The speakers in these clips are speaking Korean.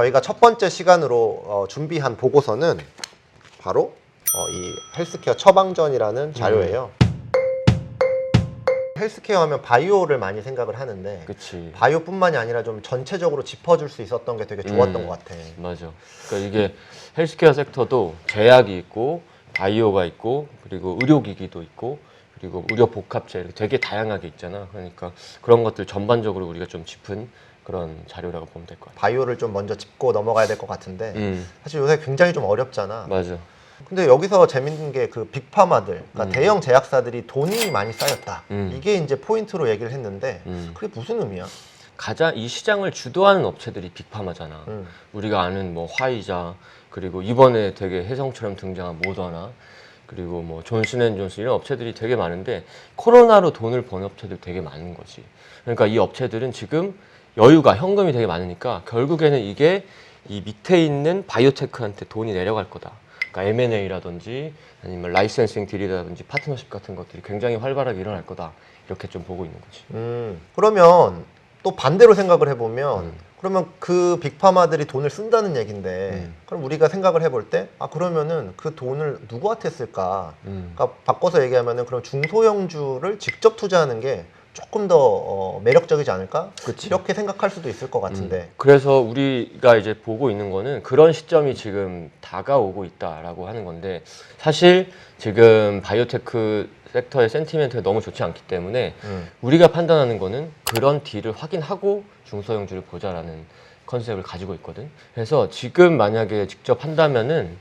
저희가 첫 번째 시간으로 준비한 보고서는 바로 이 헬스케어 처방전이라는 자료예요. 헬스케어 하면 바이오를 많이 생각을 하는데 그치. 바이오뿐만이 아니라 좀 전체적으로 짚어줄 수 있었던 게 되게 좋았던 것 같아. 맞아. 그러니까 이게 헬스케어 섹터도 제약이 있고 바이오가 있고 그리고 의료기기도 있고 그리고 의료 복합제 되게 다양하게 있잖아. 그러니까 그런 것들 전반적으로 우리가 좀 짚은 그런 자료라고 보면 될 것 같아. 바이오를 좀 먼저 짚고 넘어가야 될 것 같은데 사실 요새 굉장히 좀 어렵잖아. 맞아. 근데 여기서 재밌는 게 그 빅파마들, 그러니까 대형 제약사들이 돈이 많이 쌓였다. 이게 이제 포인트로 얘기를 했는데 그게 무슨 의미야? 가장 이 시장을 주도하는 업체들이 빅파마잖아. 우리가 아는 뭐 화이자 그리고 이번에 되게 혜성처럼 등장한 모더나 그리고 뭐 존슨앤존슨 이런 업체들이 되게 많은데 코로나로 돈을 번 업체들 되게 많은 거지. 그러니까 이 업체들은 지금 여유가 현금이 되게 많으니까 결국에는 이게 이 밑에 있는 바이오테크한테 돈이 내려갈 거다. 그러니까 M&A라든지 아니면 라이센싱 딜이라든지 파트너십 같은 것들이 굉장히 활발하게 일어날 거다. 이렇게 좀 보고 있는 거지. 그러면 또 반대로 생각을 해보면 그러면 그 빅파마들이 돈을 쓴다는 얘긴데 그럼 우리가 생각을 해볼 때 그러면은 그 돈을 누구한테 쓸까? 그러니까 바꿔서 얘기하면은 그럼 중소형주를 직접 투자하는 게 조금 더 매력적이지 않을까? 그치. 이렇게 생각할 수도 있을 것 같은데. 그래서 우리가 이제 보고 있는 거는 그런 시점이 지금 다가오고 있다라고 하는 건데 사실 지금 바이오테크 섹터의 센티멘트가 너무 좋지 않기 때문에 우리가 판단하는 거는 그런 딜을 확인하고 중소형주를 보자라는 컨셉을 가지고 있거든. 그래서 지금 만약에 직접 한다면은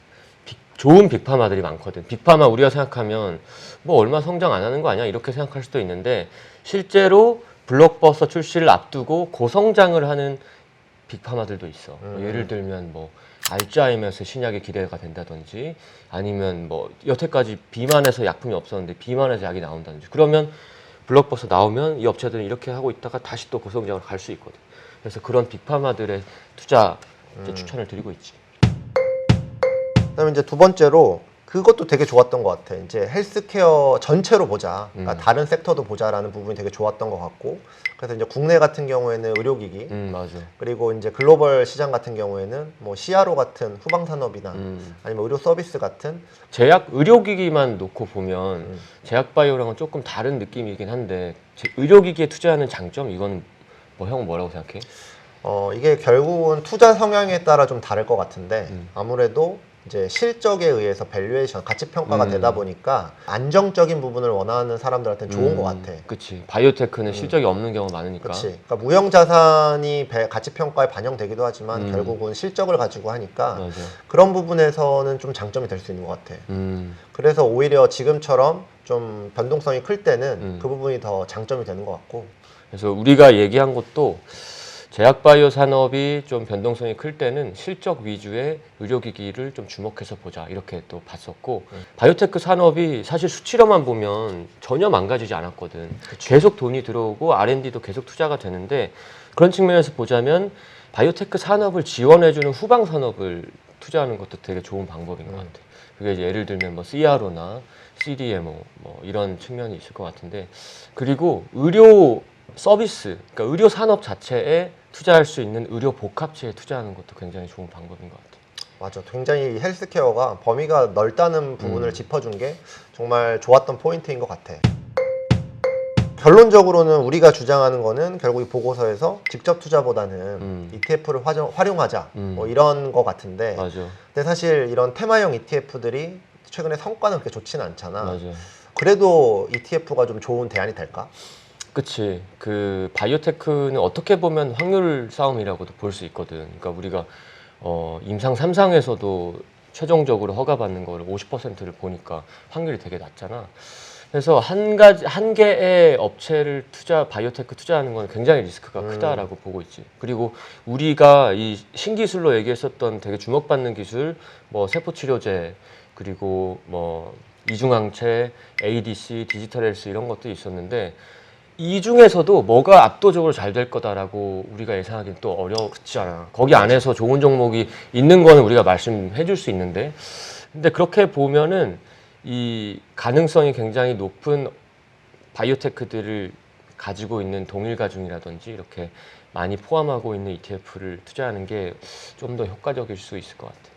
좋은 빅파마들이 많거든. 빅파마 우리가 생각하면 뭐 얼마 성장 안 하는 거 아니야? 이렇게 생각할 수도 있는데 실제로 블록버스터 출시를 앞두고 고성장을 하는 빅파마들도 있어. 뭐 예를 들면 뭐 알츠하이머스 신약이 기대가 된다든지 아니면 뭐 여태까지 비만해서 약품이 없었는데 비만해서 약이 나온다든지 그러면 블록버스터 나오면 이 업체들은 이렇게 하고 있다가 다시 또 고성장으로 갈 수 있거든. 그래서 그런 빅파마들의 투자 이제 추천을 드리고 있지. 그다음에 이제 두 번째로 그것도 되게 좋았던 것 같아. 이제 헬스케어 전체로 보자. 그러니까 다른 섹터도 보자라는 부분이 되게 좋았던 것 같고. 그래서 이제 국내 같은 경우에는 의료기기, 맞아. 그리고 이제 글로벌 시장 같은 경우에는 뭐 CRO 같은 후방 산업이나 아니면 의료 서비스 같은 제약 의료기기만 놓고 보면 제약바이오랑은 조금 다른 느낌이긴 한데 의료기기에 투자하는 장점 이건 뭐 형은 뭐라고 생각해? 이게 결국은 투자 성향에 따라 좀 다를 것 같은데 아무래도 이제 실적에 의해서 밸류에이션, 가치 평가가 되다 보니까 안정적인 부분을 원하는 사람들한테는 좋은 것 같아. 그치. 바이오테크는 실적이 없는 경우가 많으니까. 그치. 그러니까 무형 자산이 가치 평가에 반영되기도 하지만 결국은 실적을 가지고 하니까 맞아. 그런 부분에서는 좀 장점이 될 수 있는 것 같아. 그래서 오히려 지금처럼 좀 변동성이 클 때는 그 부분이 더 장점이 되는 것 같고. 그래서 우리가 얘기한 것도 제약바이오 산업이 좀 변동성이 클 때는 실적 위주의 의료기기를 좀 주목해서 보자 이렇게 또 봤었고 바이오테크 산업이 사실 수치로만 보면 전혀 망가지지 않았거든. 계속 돈이 들어오고 R&D도 계속 투자가 되는데 그런 측면에서 보자면 바이오테크 산업을 지원해주는 후방 산업을 투자하는 것도 되게 좋은 방법인 것 같아. 그게 이제 예를 들면 뭐 CRO나 CDMO 뭐 이런 측면이 있을 것 같은데 그리고 의료 서비스, 그러니까 의료 산업 자체에 투자할 수 있는 의료 복합체에 투자하는 것도 굉장히 좋은 방법인 것 같아요. 맞아. 굉장히 헬스케어가 범위가 넓다는 부분을 짚어준 게 정말 좋았던 포인트인 것 같아. 결론적으로는 우리가 주장하는 거는 결국 이 보고서에서 직접 투자보다는 ETF를 활용하자 뭐 이런 거 같은데 맞아. 근데 사실 이런 테마형 ETF들이 최근에 성과는 그렇게 좋지는 않잖아. 맞아. 그래도 ETF가 좀 좋은 대안이 될까? 그치. 그 바이오테크는 어떻게 보면 확률 싸움이라고도 볼 수 있거든. 그러니까 우리가 임상 3상에서도 최종적으로 허가받는 거를 50%를 보니까 확률이 되게 낮잖아. 그래서 한 개의 업체를 바이오테크 투자하는 건 굉장히 리스크가 크다라고 보고 있지. 그리고 우리가 이 신기술로 얘기했었던 되게 주목받는 기술, 뭐 세포치료제, 그리고 뭐 이중항체, ADC, 디지털 헬스 이런 것도 있었는데 이 중에서도 뭐가 압도적으로 잘 될 거다라고 우리가 예상하기는 또 어렵지 않아. 거기 안에서 좋은 종목이 있는 거는 우리가 말씀해 줄 수 있는데 근데 그렇게 보면은 이 가능성이 굉장히 높은 바이오테크들을 가지고 있는 동일 가중이라든지 이렇게 많이 포함하고 있는 ETF를 투자하는 게 좀 더 효과적일 수 있을 것 같아요.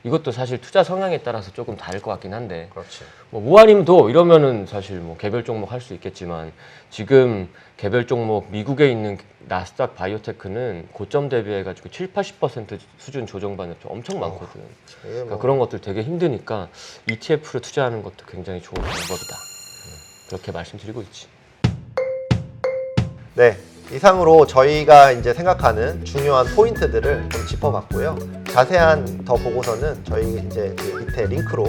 이것도 사실 투자 성향에 따라서 조금 다를 것 같긴 한데 그렇지. 뭐 무한임도 이러면은 사실 뭐 개별 종목 할 수 있겠지만 지금 개별 종목 미국에 있는 나스닥 바이오테크는 고점 대비해 가지고 7-80% 수준 조정받는 좀 엄청 많거든. 그러니까 그런 것들 되게 힘드니까 ETF로 투자하는 것도 굉장히 좋은 방법이다. 그렇게 말씀드리고 있지. 네. 이상으로 저희가 이제 생각하는 중요한 포인트들을 좀 짚어봤고요. 자세한 더 보고서는 저희 이제 그 밑에 링크로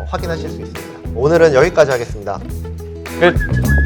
확인하실 수 있습니다. 오늘은 여기까지 하겠습니다. 끝!